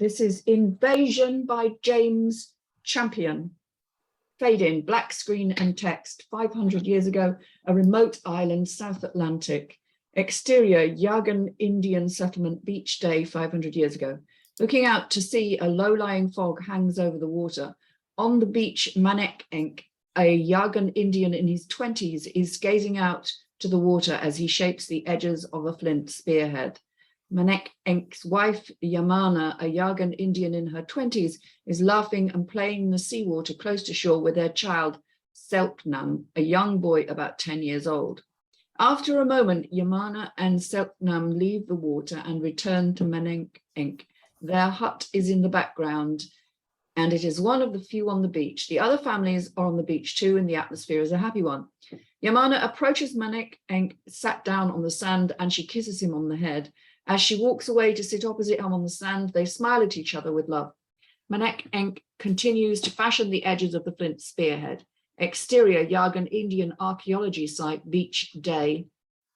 This is Invasion by James Champion. Fade in, black screen and text. 500 years ago, a remote island, South Atlantic. Exterior, Yagan Indian settlement, beach day 500 years ago. Looking out to sea, a low-lying fog hangs over the water. On the beach, Manek Enk, a Yagan Indian in his 20s, is gazing out to the water as he shapes the edges of a flint spearhead. Manek Enk's wife, Yamana, a Yagan Indian in her 20s, is laughing and playing in the seawater close to shore with their child, Selknam, a young boy about 10 years old. After a moment, Yamana and Selknam leave the water and return to Manek Enk. Their hut is in the background, and it is one of the few on the beach. The other families are on the beach too, and the atmosphere is a happy one. Yamana approaches Manek Enk, sat down on the sand, and she kisses him on the head. As she walks away to sit opposite him on the sand, they smile at each other with love. Manek Enk continues to fashion the edges of the flint spearhead. Exterior, Yagan Indian archaeology site, beach day.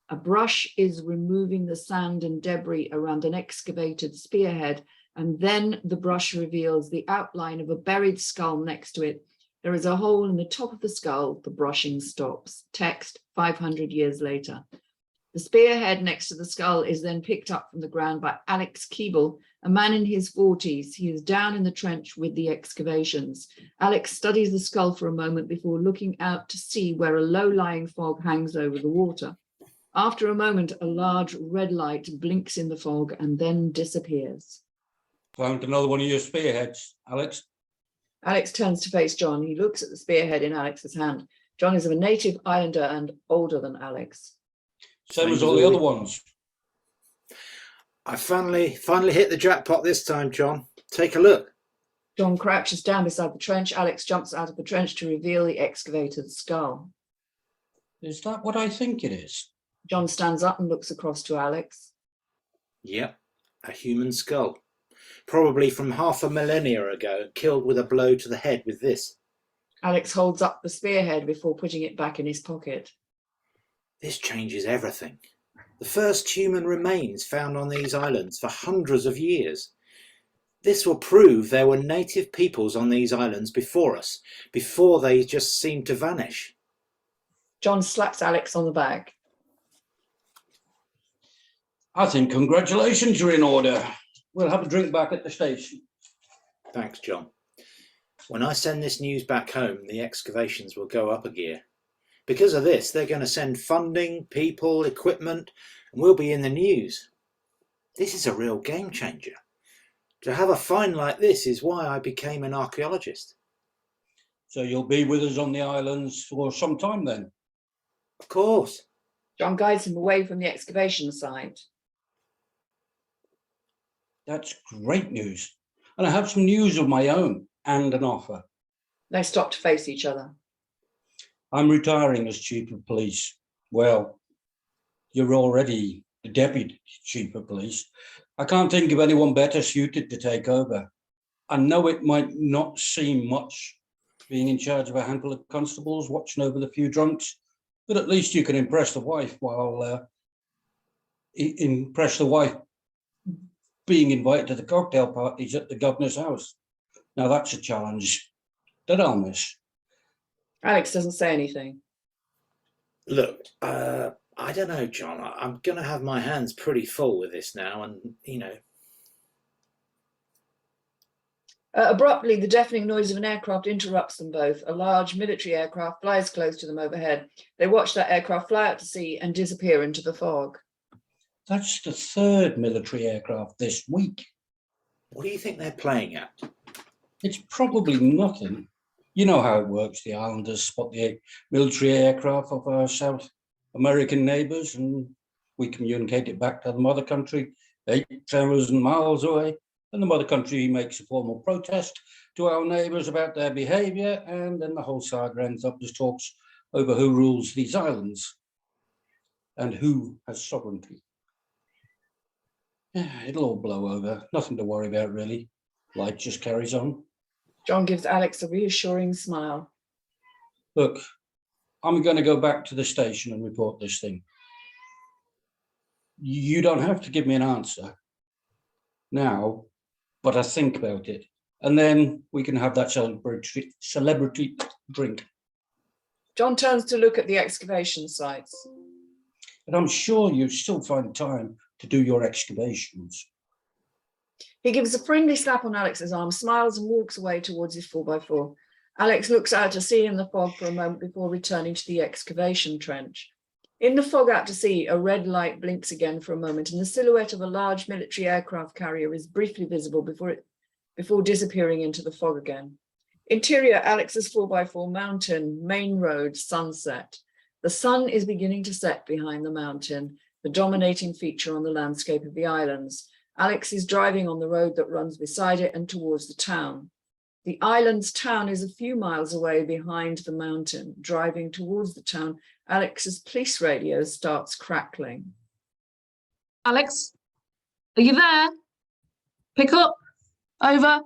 A brush is removing the sand and debris around an excavated spearhead, and then the brush reveals the outline of a buried skull next to it. There is a hole in the top of the skull. The brushing stops. Text, 500 years later. The spearhead next to the skull is then picked up from the ground by Alex Keeble, a man in his 40s. He is down in the trench with the excavations. Alex studies the skull for a moment before looking out to sea where a low-lying fog hangs over the water. After a moment, a large red light blinks in the fog and then disappears. Found another one of your spearheads, Alex. Alex turns to face John. He looks at the spearhead in Alex's hand. John is of a native islander and older than Alex. Same as all the other ones. I finally hit the jackpot this time, John. Take a look. John crouches down beside the trench. Alex jumps out of the trench to reveal the excavated skull. Is that what I think it is? John stands up and looks across to Alex. Yep, a human skull. Probably from half a millennia ago, killed with a blow to the head with this. Alex holds up the spearhead before putting it back in his pocket. This changes everything. The first human remains found on these islands for hundreds of years. This will prove there were native peoples on these islands before us, before they just seemed to vanish. John slaps Alex on the back. I think congratulations are in order. We'll have a drink back at the station. Thanks, John. When I send this news back home, the excavations will go up a gear. Because of this, they're going to send funding, people, equipment, and we'll be in the news. This is a real game changer. To have a find like this is why I became an archaeologist. So you'll be with us on the islands for some time then? Of course. John guides him away from the excavation site. That's great news. And I have some news of my own and an offer. They stop to face each other. I'm retiring as chief of police. Well, you're already the deputy chief of police. I can't think of anyone better suited to take over. I know it might not seem much being in charge of a handful of constables watching over the few drunks, but at least you can impress the wife being invited to the cocktail parties at the governor's house. Now that's a challenge that I'll miss. Alex doesn't say anything. Look, I don't know, John. I'm going to have my hands pretty full with this now, and, you know. Abruptly, the deafening noise of an aircraft interrupts them both. A large military aircraft flies close to them overhead. They watch that aircraft fly out to sea and disappear into the fog. That's the third military aircraft this week. What do you think they're playing at? It's probably nothing. You know how it works. The islanders spot the military aircraft of our South American neighbours, and we communicate it back to the mother country 8,000 miles away. And the mother country makes a formal protest to our neighbours about their behaviour, and then the whole saga ends up as talks over who rules these islands and who has sovereignty. Yeah, it'll all blow over. Nothing to worry about, really. Life just carries on. John gives Alex a reassuring smile. Look, I'm going to go back to the station and report this thing. You don't have to give me an answer now, but I think about it. And then we can have that celebrity drink. John turns to look at the excavation sites. And I'm sure you still find time to do your excavations. He gives a friendly slap on Alex's arm, smiles and walks away towards his 4x4. Alex looks out to sea in the fog for a moment before returning to the excavation trench. In the fog out to sea, a red light blinks again for a moment, and the silhouette of a large military aircraft carrier is briefly visible before disappearing into the fog again. Interior, Alex's 4x4 mountain, main road, sunset. The sun is beginning to set behind the mountain, the dominating feature on the landscape of the islands. Alex is driving on the road that runs beside it and towards the town. The island's town is a few miles away behind the mountain. Driving towards the town, Alex's police radio starts crackling. Alex, are you there? Pick up. Over.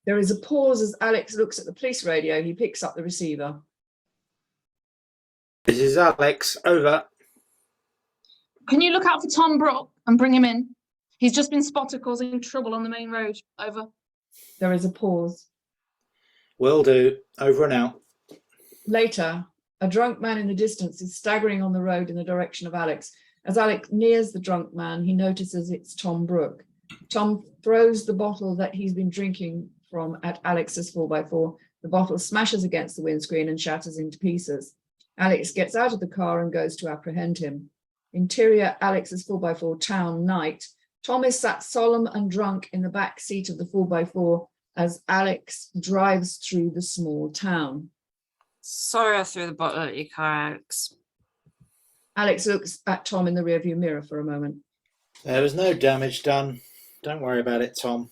There is a pause as Alex looks at the police radio. He picks up the receiver. This is Alex. Over. Can you look out for Tom Brook and bring him in? He's just been spotted causing trouble on the main road. Over. There is a pause. Will do. Over and out. Later, a drunk man in the distance is staggering on the road in the direction of Alex. As Alex nears the drunk man, he notices it's Tom Brook. Tom throws the bottle that he's been drinking from at Alex's 4x4. The bottle smashes against the windscreen and shatters into pieces. Alex gets out of the car and goes to apprehend him. Interior, Alex's 4x4 town, night. Tom is sat solemn and drunk in the back seat of the 4x4 as Alex drives through the small town. Sorry I threw the bottle at your car, Alex. Alex looks at Tom in the rearview mirror for a moment. There was no damage done. Don't worry about it, Tom.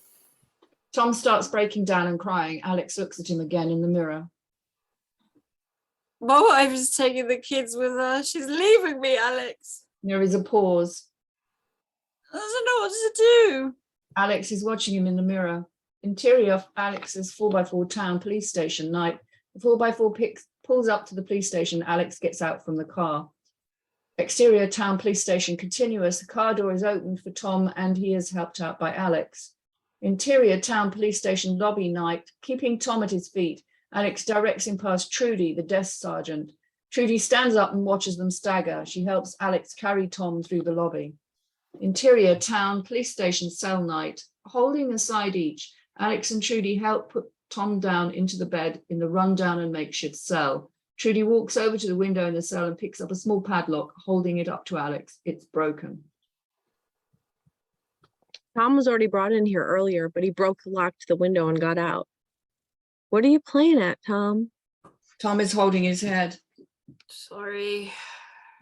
Tom starts breaking down and crying. Alex looks at him again in the mirror. My wife is taking the kids with her. She's leaving me, Alex. There is a pause. I don't know what to do. Alex is watching him in the mirror. Interior of Alex's 4x4 town police station, night. The 4x4 pulls up to the police station. Alex gets out from the car. Exterior town police station, continuous. The car door is opened for Tom and he is helped out by Alex. Interior town police station lobby, night. Keeping Tom at his feet, Alex directs him past Trudy, the desk sergeant. Trudy stands up and watches them stagger. She helps Alex carry Tom through the lobby. Interior town police station cell, night. Holding a side each, Alex and Trudy help put Tom down into the bed in the rundown and makeshift cell. Trudy walks over to the window in the cell and picks up a small padlock, holding it up to Alex. It's broken. Tom was already brought in here earlier, but he broke the lock to the window and got out. What are you playing at, Tom? Tom is holding his head. Sorry.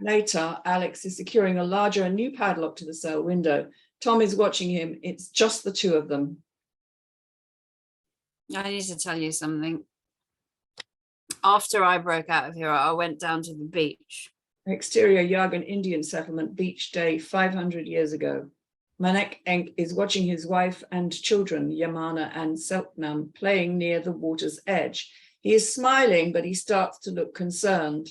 Later, Alex is securing a larger and new padlock to the cell window. Tom is watching him. It's just the two of them. I need to tell you something. After I broke out of here, I went down to the beach. Exterior Yagan Indian settlement, beach day 500 years ago. Manek Enk is watching his wife and children, Yamana and Selknam, playing near the water's edge. He is smiling, but he starts to look concerned.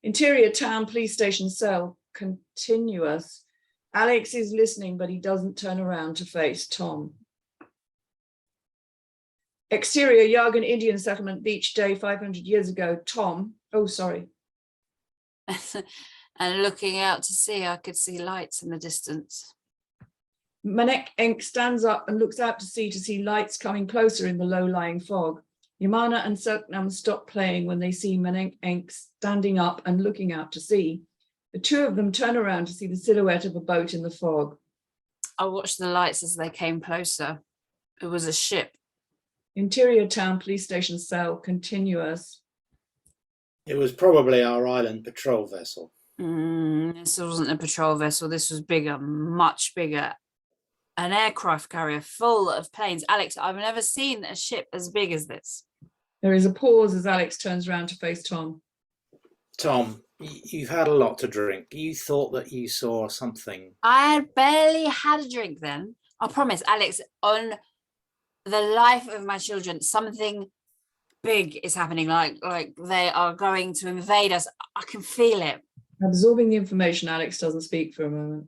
Interior town police station cell, continuous. Alex is listening, but he doesn't turn around to face Tom. Exterior Yagan Indian settlement, beach day 500 years ago. Tom, oh, sorry. And looking out to sea, I could see lights in the distance. Manek Enk stands up and looks out to see lights coming closer in the low-lying fog. Yamana and Selknam stop playing when they see Manek Enk standing up and looking out to sea. The two of them turn around to see the silhouette of a boat in the fog. I watched the lights as they came closer. It was a ship. Interior town police station cell, continuous. It was probably our island patrol vessel. This wasn't a patrol vessel. This was bigger, much bigger. An aircraft carrier full of planes. Alex, I've never seen a ship as big as this. There is a pause as Alex turns around to face Tom. Tom, you've had a lot to drink. You thought that you saw something. I had barely had a drink then. I promise, Alex, on the life of my children, something big is happening, like they are going to invade us. I can feel it. Absorbing the information, Alex doesn't speak for a moment.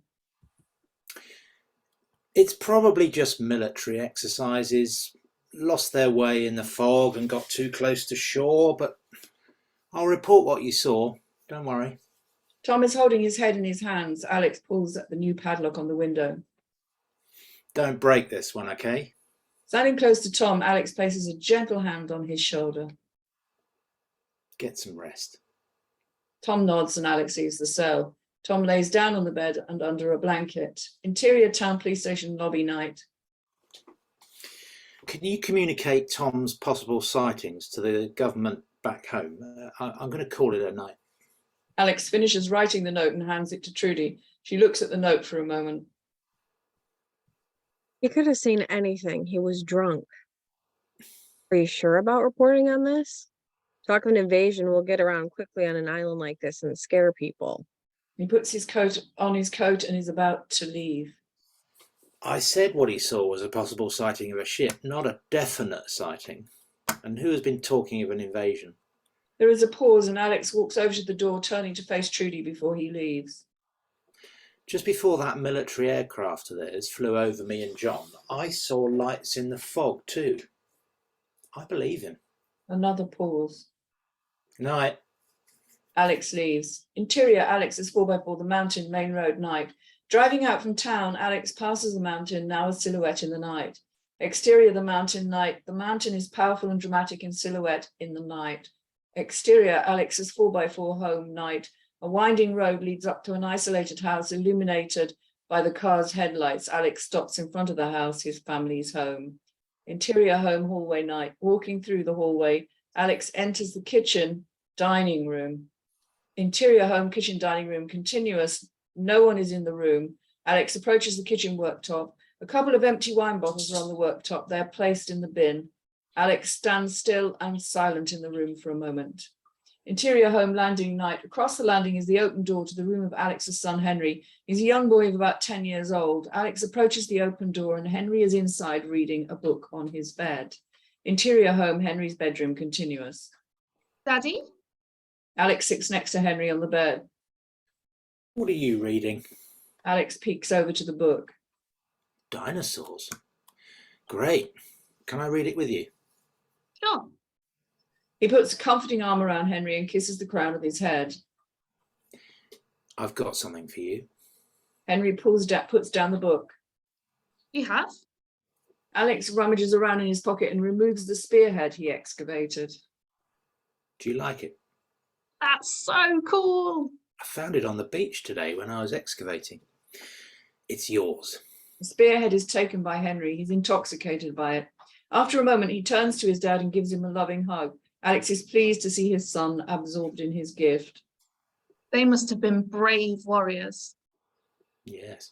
It's probably just military exercises, lost their way in the fog and got too close to shore, but I'll report what you saw. Don't worry. Tom is holding his head in his hands. Alex pulls at the new padlock on the window. Don't break this one, okay? Standing close to Tom, Alex places a gentle hand on his shoulder. Get some rest. Tom nods and Alex leaves the cell. Tom lays down on the bed and under a blanket. Interior town police station lobby night. Can you communicate Tom's possible sightings to the government back home? I'm going to call it a night. Alex finishes writing the note and hands it to Trudy. She looks at the note for a moment. He could have seen anything. He was drunk. Are you sure about reporting on this? Talk of an invasion will get around quickly on an island like this and scare people. He puts his coat on his coat and is about to leave. I said what he saw was a possible sighting of a ship, not a definite sighting. And who has been talking of an invasion? There is a pause and Alex walks over to the door, turning to face Trudy before he leaves. Just before that military aircraft of theirs flew over me and John, I saw lights in the fog too. I believe him. Another pause. Night. Alex leaves. Interior, Alex's 4x4, the mountain, main road, night. Driving out from town, Alex passes the mountain, now a silhouette in the night. Exterior, the mountain, night. The mountain is powerful and dramatic in silhouette in the night. Exterior, Alex's 4x4 home, night. A winding road leads up to an isolated house illuminated by the car's headlights. Alex stops in front of the house, his family's home. Interior home, hallway, night. Walking through the hallway, Alex enters the kitchen, dining room. Interior home, kitchen, dining room, continuous. No one is in the room. Alex approaches the kitchen worktop. A couple of empty wine bottles are on the worktop. They are placed in the bin. Alex stands still and silent in the room for a moment. Interior home, landing, night. Across the landing is the open door to the room of Alex's son, Henry. He's a young boy of about 10 years old. Alex approaches the open door and Henry is inside reading a book on his bed. Interior home, Henry's bedroom, continuous. Daddy? Alex sits next to Henry on the bed. What are you reading? Alex peeks over to the book. Dinosaurs. Great. Can I read it with you? Sure. He puts a comforting arm around Henry and kisses the crown of his head. I've got something for you. Henry puts down the book. You have? Alex rummages around in his pocket and removes the spearhead he excavated. Do you like it? That's so cool. I found it on the beach today when I was excavating. It's yours. The spearhead is taken by Henry. He's intoxicated by it. After a moment, he turns to his dad and gives him a loving hug. Alex is pleased to see his son absorbed in his gift. They must have been brave warriors. Yes.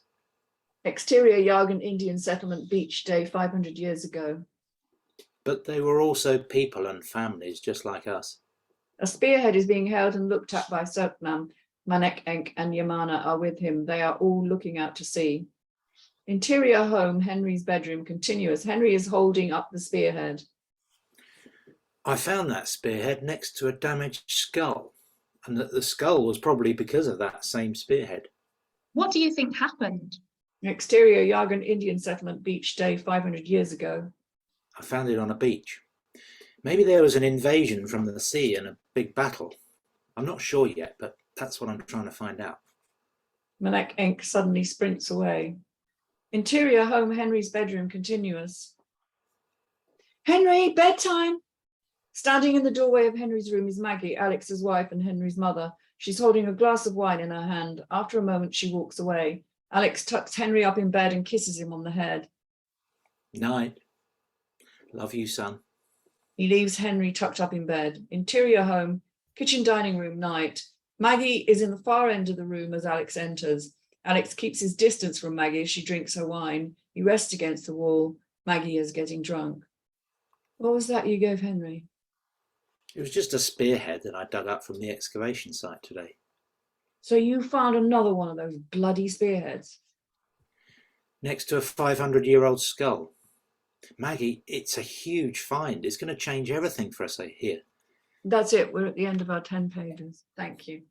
Exterior Yargan Indian settlement beach day 500 years ago. But they were also people and families just like us. A spearhead is being held and looked at by Sotnam. Manek Enk and Yamana are with him. They are all looking out to sea. Interior home, Henry's bedroom, continuous. Henry is holding up the spearhead. I found that spearhead next to a damaged skull, and that the skull was probably because of that same spearhead. What do you think happened? Exterior Yargan Indian settlement beach day 500 years ago. I found it on a beach. Maybe there was an invasion from the sea and a big battle. I'm not sure yet, but that's what I'm trying to find out. Manek Enk suddenly sprints away. Interior home, Henry's bedroom, continuous. Henry, bedtime. Standing in the doorway of Henry's room is Maggie, Alex's wife and Henry's mother. She's holding a glass of wine in her hand. After a moment, she walks away. Alex tucks Henry up in bed and kisses him on the head. Night. Love you, son. He leaves Henry tucked up in bed. Interior home, kitchen, dining room, night. Maggie is in the far end of the room as Alex enters. Alex keeps his distance from Maggie as she drinks her wine. He rests against the wall. Maggie is getting drunk. What was that you gave Henry? It was just a spearhead that I dug up from the excavation site today. So you found another one of those bloody spearheads? Next to a 500-year-old skull. Maggie, it's a huge find. It's going to change everything for us here. That's it. We're at the end of our 10 pages. Thank you.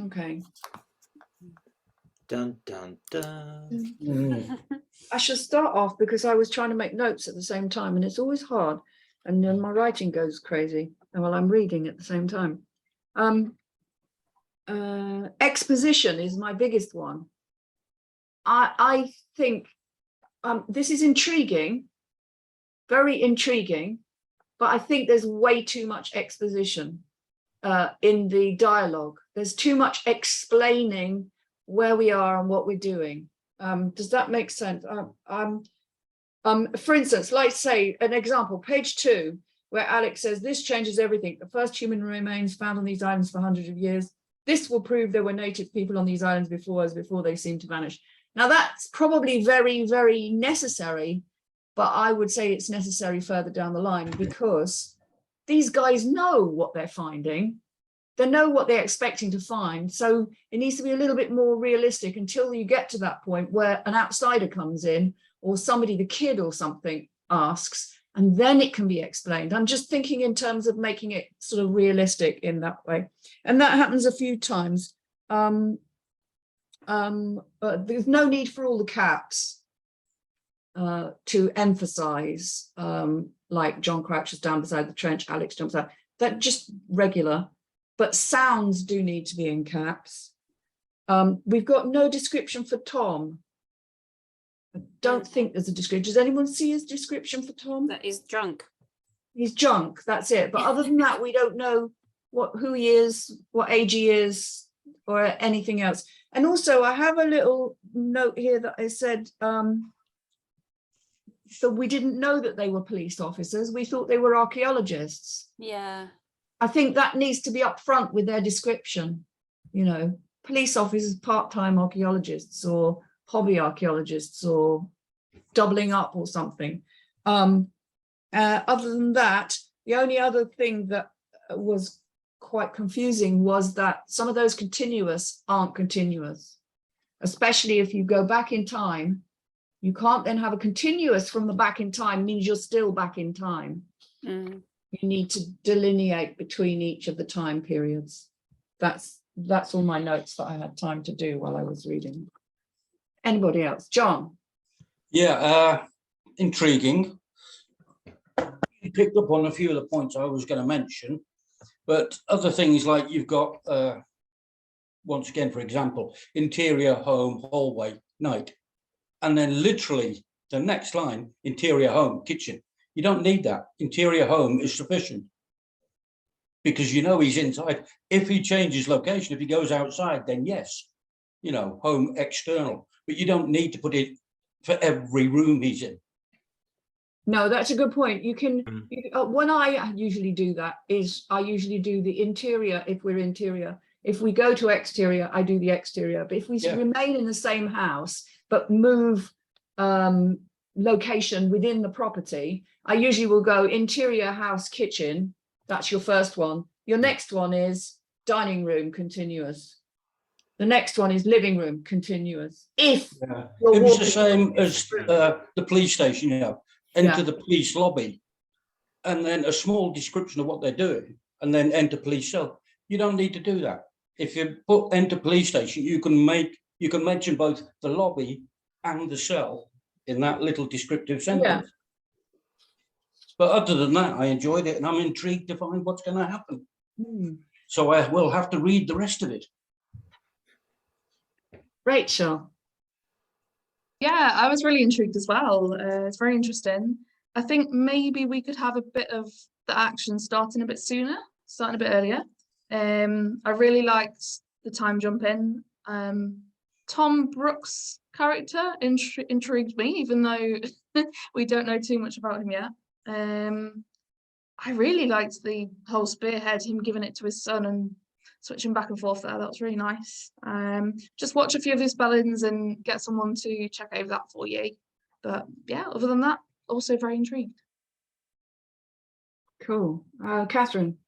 Okay. Dun, dun, dun. Mm. I shall start off because I was trying to make notes at the same time, and it's always hard. And then my writing goes crazy, and while I'm reading at the same time. Exposition is my biggest one. I think this is intriguing, very intriguing, but I think there's way too much exposition in the dialogue. There's too much explaining where we are and what we're doing. Does that make sense? For instance, like say an example, page 2, where Alex says, this changes everything. The first human remains found on these islands for hundreds of years. This will prove there were native people on these islands before they seemed to vanish. Now that's probably very, very necessary, but I would say it's necessary further down the line because these guys know what they're finding. They know what they're expecting to find. So it needs to be a little bit more realistic until you get to that point where an outsider comes in or somebody, the kid or something, asks, and then it can be explained. I'm just thinking in terms of making it sort of realistic in that way. And that happens a few times. There's no need for all the caps to emphasize, like John crouches down beside the trench, Alex jumps out, that just regular, but sounds do need to be in caps. We've got no description for Tom. I don't think there's a description. Does anyone see his description for Tom? That is drunk. He's drunk, that's it. But other than that, we don't know who he is, what age he is, or anything else. And also, I have a little note here that I said, so we didn't know that they were police officers. We thought they were archaeologists. Yeah. I think that needs to be upfront with their description. You know, police officers, part-time archaeologists or hobby archaeologists or doubling up or something. Other than that, the only other thing that was quite confusing was that some of those continuous aren't continuous, especially if you go back in time. You can't then have a continuous from the back in time, means you're still back in time. You need to delineate between each of the time periods. That's all my notes that I had time to do while I was reading. Anybody else? John? Yeah, intriguing. You picked up on a few of the points I was going to mention, but other things like you've got, once again, for example, interior home, hallway, night. And then literally the next line, interior home, kitchen. You don't need that. Interior home is sufficient because you know he's inside. If he changes location, if he goes outside, then yes, you know, home external. But you don't need to put it for every room he's in. No, that's a good point. You can, when I usually do that is I usually do the interior if we're interior. If we go to exterior, I do the exterior. But if we remain in the same house, but move location within the property, I usually will go interior house, kitchen. That's your first one. Your next one is dining room, continuous. The next one is living room, continuous. If it was the same as the police station, you know, enter the police lobby, and then a small description of what they're doing, and then enter police cell. You don't need to do that. If you put enter police station, you can mention both the lobby and the cell in that little descriptive sentence. But other than that, I enjoyed it, and I'm intrigued to find what's going to happen. So I will have to read the rest of it. Rachael? Yeah, I was really intrigued as well. It's very interesting. I think maybe we could have a bit of the action starting a bit sooner, starting a bit earlier. I really liked the time jump in. Tom Brooks' character intrigued me, even though we don't know too much about him yet. I really liked the whole spearhead, him giving it to his son and switching back and forth there. That was really nice. Just watch a few of his spellings and get someone to check over that for you. But yeah, other than that, also very intrigued. Cool. Catherine?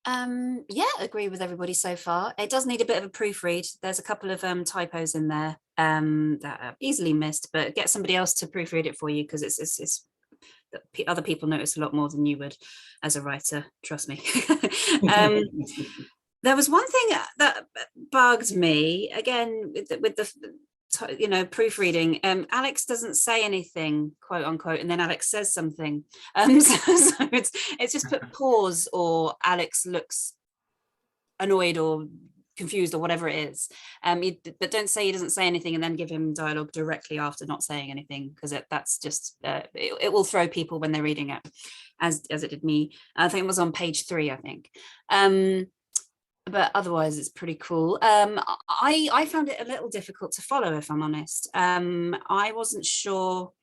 Yeah, agree with everybody so far. It does need a bit of a proofread. There's a couple of typos in there that are easily missed, but get somebody else to proofread it for you, because it's other people notice a lot more than you would as a writer, trust me. There was one thing that bugged me again with the proofreading. Alex doesn't say anything, quote unquote, and then Alex says something. So it's just put pause, or Alex looks annoyed or confused or whatever it is. But don't say he doesn't say anything and then give him dialogue directly after not saying anything, because that's just it will throw people when they're reading it, as it did me. I think it was on page 3, I think. But otherwise it's pretty cool. I found it a little difficult to follow, if I'm honest. I wasn't sure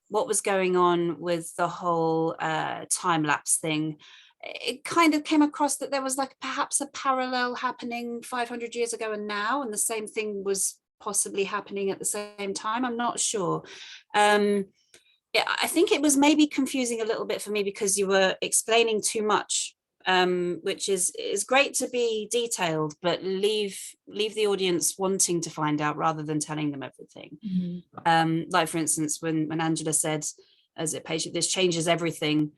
what was going on with the whole time lapse thing. It kind of came across that there was like perhaps a parallel happening 500 years ago and now, and the same thing was possibly happening at the same time. I'm not sure. I think it was maybe confusing a little bit for me because you were explaining too much, which is great to be detailed, but leave the audience wanting to find out rather than telling them everything. Mm-hmm. Like for instance, when Angela said, as it page, this changes everything,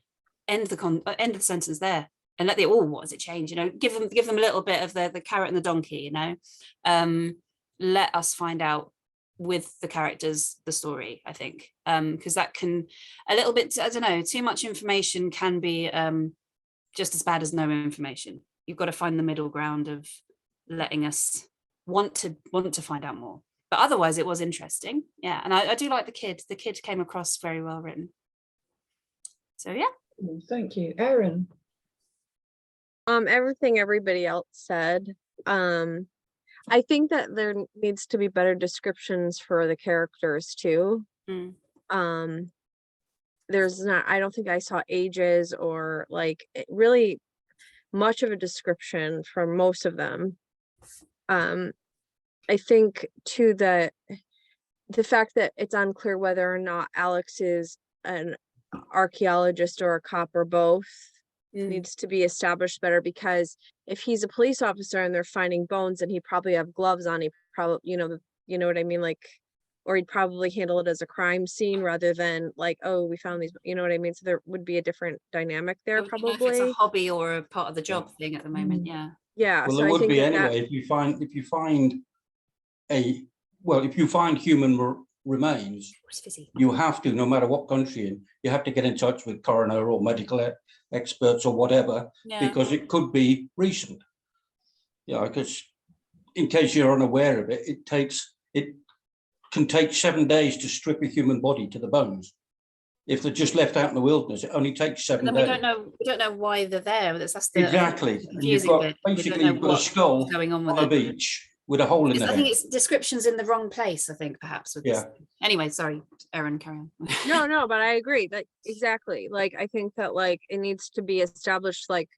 end the sentence there and let what does it change? Give them a little bit of the carrot and the donkey. Let us find out with the characters the story, I think, because that can a little bit, I don't know, too much information can be just as bad as no information. You've got to find the middle ground of letting us want to find out more. But otherwise it was interesting. Yeah. And I do like the kid came across very well written. So yeah. Thank you. Erin. Everything everybody else said. I think that there needs to be better descriptions for the characters too. There's not, I don't think I saw ages or like really much of a description for most of them. I think too that the fact that it's unclear whether or not Alex is an archaeologist or a cop or both needs to be established better, because if he's a police officer and they're finding bones, and he probably have gloves on, he probably, you know what I mean, like, or he'd probably handle it as a crime scene rather than like, oh, we found these, you know what I mean? So there would be a different dynamic there, probably. If it's a hobby or a part of the job thing at the moment. Yeah. Well, so there I would think be anyway. If you find human remains, you have to, no matter what country you're in, you have to get in touch with coroner or medical experts or whatever, because it could be recent. Because in case you're unaware of it, it can take 7 days to strip a human body to the bones. If they're just left out in the wilderness, it only takes 7 days. We don't know why they're there. That's the exactly. And you've got a skull going on a beach with a hole in the head. I think it's descriptions in the wrong place, I think, perhaps. With this. Anyway, sorry, Erin, carry on. No, but I agree that exactly. Like, I think that like it needs to be established, like,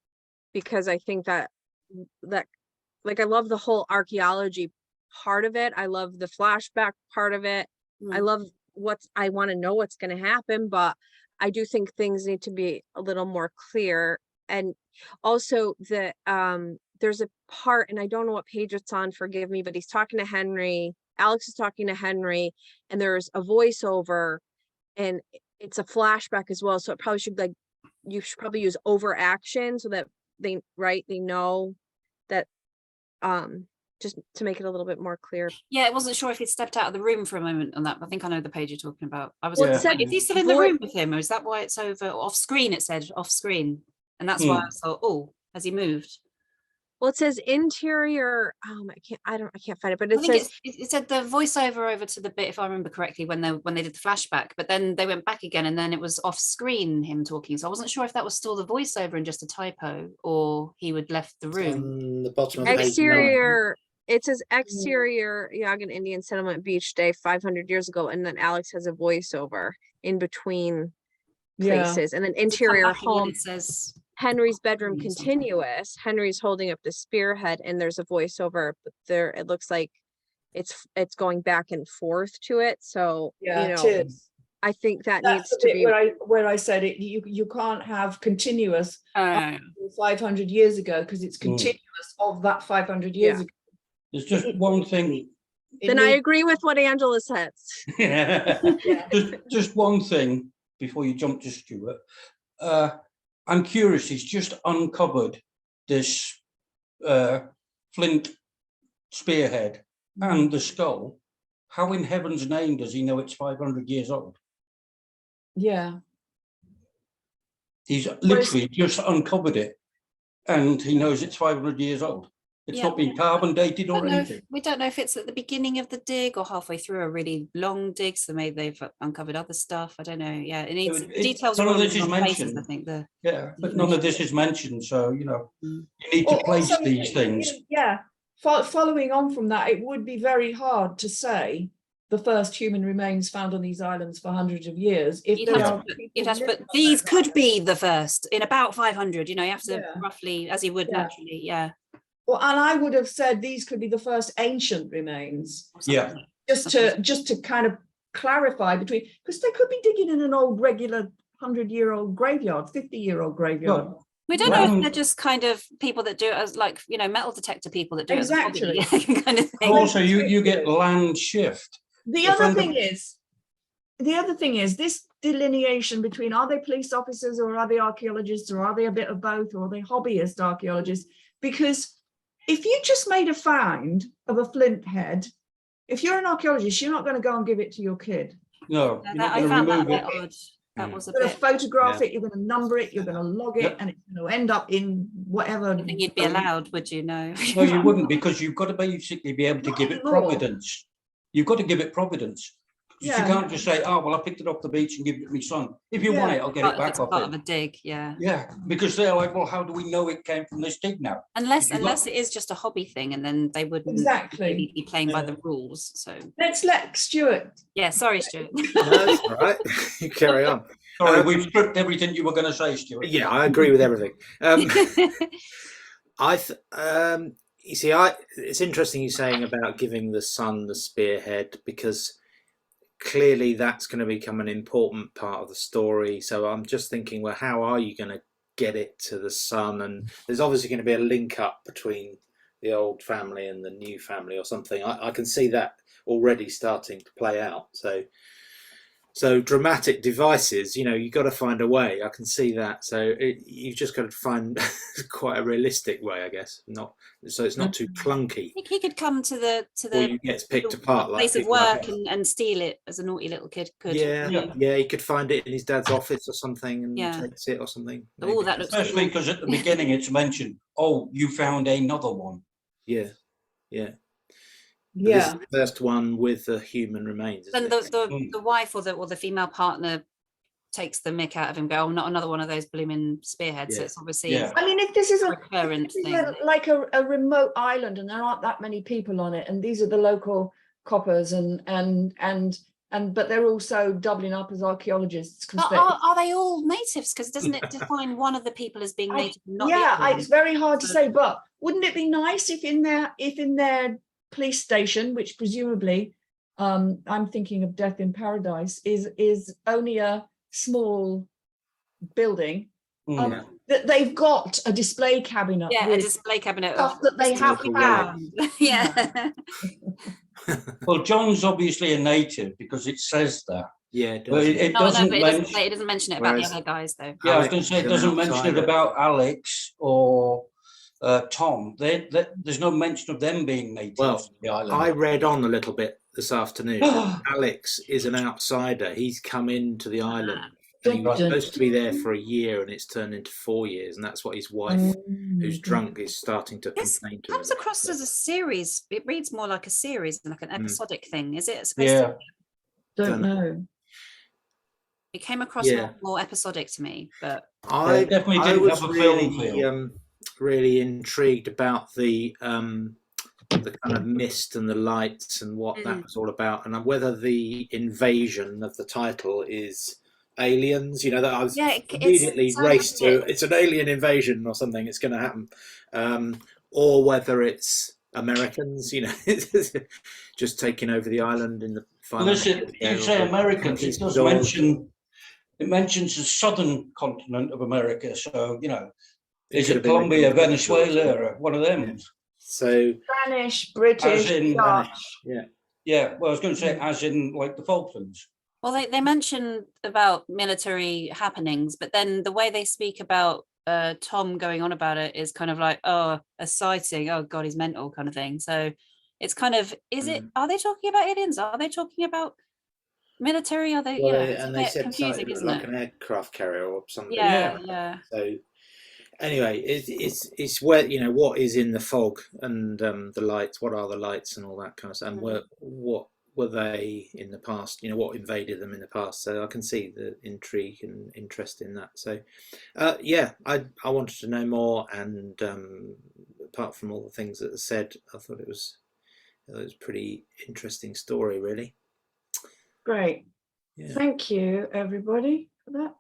because I think that like I love the whole archaeology part of it. I love the flashback part of it. I love I want to know what's going to happen, but I do think things need to be a little more clear. And also the there's a part, and I don't know what page it's on, forgive me, but he's talking to Henry. Alex is talking to Henry, and there's a voiceover, and it's a flashback as well. So it probably should, like, you should probably use over action so that they know that, just to make it a little bit more clear. Yeah, I wasn't sure if he'd stepped out of the room for a moment on that. I think I know the page you're talking about. I was is he still in the room with him, or is that why it's over off screen? It said off screen, and that's why I thought, oh, has he moved? Well, it says interior. I can't find it, but it said the voiceover over to the bit, if I remember correctly, when they did the flashback, but then they went back again, and then it was off screen him talking. So I wasn't sure if that was still the voiceover and just a typo, or he would left the room. The bottom of exterior. It says exterior Yagan Indian Settlement Beach Day 500 years ago, and then Alex has a voiceover in between places, and then interior home. It says Henry's bedroom continuous. Henry's holding up the spearhead, and there's a voiceover, but there it looks like it's going back and forth to it. So I think that needs to be where I said it. You can't have continuous 500 years ago, because it's continuous of that 500 years ago. There's just one thing. Then I agree with what Angela says. Just one thing before you jump to Stewart. I'm curious, he's just uncovered this flint spearhead and the skull, how in heaven's name does he know it's 500 years old? Yeah. He's literally just uncovered it, and he knows it's 500 years old. It's Yeah. not been carbon dated or anything. We don't know if it's at the beginning of the dig or halfway through a really long dig, so maybe they've uncovered other stuff. I don't know. Yeah, it needs details. None Are of all this in is the wrong places, mentioned. I think the Yeah, but none of this is mentioned. So, you know, Mm. you need to place Also, these things. Yeah, following on from that, it would be very hard to say the first human remains found on these islands for hundreds of years. If You'd there have are to people you'd have to living put on these those could islands- be the first in about 500. You know, you have to Yeah. roughly, as you would Yeah. naturally, yeah. Well, and I would have said these could be the first ancient remains, or Yeah. something. just to kind of clarify between, because they could be digging in an old regular 100-year-old graveyard, 50-year-old graveyard. Well, We don't know if Well- they're just kind of people that do it as like, you know, metal detector people that do it as a hobby, Exactly. kind of thing. also, you get land shift. The A other friend of- thing is this delineation between, are they police officers or are they archaeologists or are they a bit of both or are they hobbyist archaeologists? Because if you just made a find of a flint head, if you're an archaeologist, you're not going to go and give it to your kid. No, Yeah, you're not I going to found that a remove bit it. odd. That was a You're going to bit. photograph it, you're going to number it, you're going to log it, Yep. and it's going to end up in whatever. I don't think you'd be allowed, would you? No. No, you wouldn't, because you've got to basically be able to Not give it anymore. providence. You've got to give it providence. You Yeah. can't just say, oh, well, I picked it off the beach and give it to my son. If you want Yeah. it, I'll get Part it of back it's off part of him. a dig, yeah. Yeah, because they're like, well, how do we know it came from this dig now? Unless You got- it is just a hobby thing, and then they wouldn't Exactly. really be playing by the rules. So Let's let Stewart. yeah, sorry, Stuart. No, it's all right. You carry on. Sorry, we've stripped everything you were going to say, Stuart. Yeah, I agree with everything. You see, it's interesting you saying about giving the son the spearhead, because clearly that's going to become an important part of the story. So I'm just thinking, well, how are you going to get it to the son? And there's obviously going to be a link up between the old family and the new family or something. I can see that already starting to play out. So dramatic devices, you know, you've got to find a way. I can see that. So you've just got to find quite a realistic way, I guess. So it's not too clunky. He could come to the Or you gets picked apart like place of people like work us. and steal it as a naughty little kid could. Yeah, he could find it in his dad's office or something and Yeah. takes it or something. Oh, maybe. that looks Especially because at the beginning it's mentioned, oh, you found another one. Yeah. This Yeah. is the first one with the human remains. Then Isn't it? the wife or the female partner takes the mick out of him. Go, oh, not another one of those blooming spearheads. So Yeah. it's obviously Yeah. I mean, if this is a a recurrent thing. like a remote island and there aren't that many people on it, and these are the local coppers and but they're also doubling up as archeologists. 'cause But they- are they all natives? Because doesn't it define one of the people as being native? And not the yeah, other it's one? very hard to So- say, but wouldn't it be nice if in their police station, which presumably I'm thinking of Death in Paradise, is only a small building, Mm. that they've got a display cabinet Yeah, a with display cabinet stuff of that they stuff have we found. yeah. Well, John's obviously a native because it says that. Yeah, it But does. it No, doesn't but it doesn't, mention. it doesn't mention it about Whereas- the other guys though. Yeah, I was Alex going to say is it an doesn't mention it outsider. about Alex or Tom. There's no mention of them being natives Well, of the island. I read on a little bit this afternoon. Alex is an outsider. He's come into the island. And he was Dun, dun, supposed to be there for a year, and it's turned into 4 years, and that's what his wife, who's drunk, is starting to This complain to comes him. across as a series. It reads more like a series than like an episodic thing. Is it supposed Yeah. to? Don't know. It came across Yeah. more episodic to me, but I definitely I didn't was have a film really feel. really intrigued about the kind of mist and the lights and what that was all about, and whether the invasion of the title is aliens. You know, that I was Yeah, it immediately sounds raced like to it's an alien invasion or something. It's going to happen, or whether it's Americans. You know, just taking over the island in the final. Listen, you say Americans, it does mention. It mentions the southern continent of America, so you know, is could it have been Colombia, a- Venezuela, or one of them? So Spanish, British, As in- Dutch. Yeah, well, I was going to say, as in like the Falklands. well, they mention about military happenings, but then the way they speak about Tom going on about it is kind of like, oh, a sighting, oh god, he's mental kind of thing. So it's kind of, are they talking about aliens? Are they talking about military? Are they, Well, it's a and they bit said confusing, it looked isn't like it? an aircraft carrier or something. Yeah. So anyway, it's where, you know, what is in the fog and the lights. What are the lights and all that kind of stuff. And what were they in the past? You know, what invaded them in the past. So I can see the intrigue and interest in that. So yeah, I wanted to know more. And apart from all the things that are said, I thought it was a pretty interesting story, really. Great. Yeah. Thank you, everybody, for that.